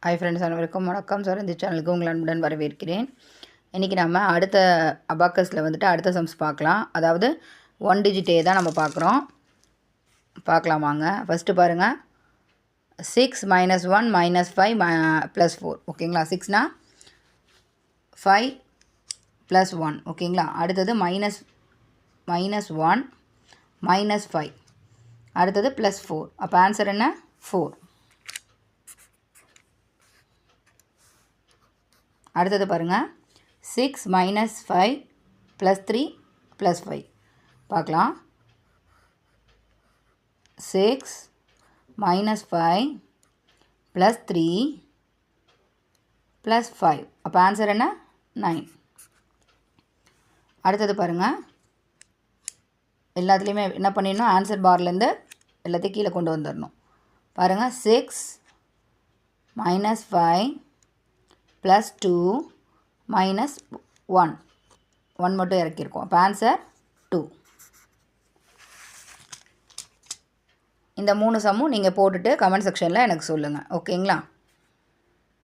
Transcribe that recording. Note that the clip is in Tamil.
ஹாய் ஃப்ரெண்ட்ஸ், அனைவருக்கும் வணக்கம். சார் இந்த சேனலுக்கு உங்கள் அன்புடன் வரவேற்கிறேன். இன்றைக்கி நம்ம அடுத்த அபாக்கஸில் வந்துட்டு அடுத்த சம்ஸ் பார்க்கலாம். அதாவது 1 டிஜிட்டே தான் நம்ம பார்க்கலாம் வாங்க. ஃபஸ்ட்டு பாருங்கள், 6 - 1 - 5 + 4 ஓகேங்களா. 6னா 5 + 1 ஓகேங்களா. அடுத்தது -1 -5 அடுத்தது +4. அப்போ ஆன்சர் என்ன? 4. அடுத்தது பாருங்கள், 6 - 5 + 3 + 5 பார்க்கலாம். 6 - 5 + 3 + 5 அப்போ ஆன்சர் என்ன? 9. அடுத்தது பாருங்கள், எல்லாத்துலேயுமே என்ன பண்ணிடணும், ஆன்சர் பார்லேருந்து எல்லாத்தையும் கீழே கொண்டு வந்துடணும். பாருங்கள், 6 - 5 +2 - 1 1 மட்டும் இறக்கியிருக்கோம். அப்போ ஆன்சர் 2. இந்த 3 சம்மும் நீங்கள் போட்டுட்டு கமெண்ட் செக்ஷனில் எனக்கு சொல்லுங்கள். ஓகேங்களா.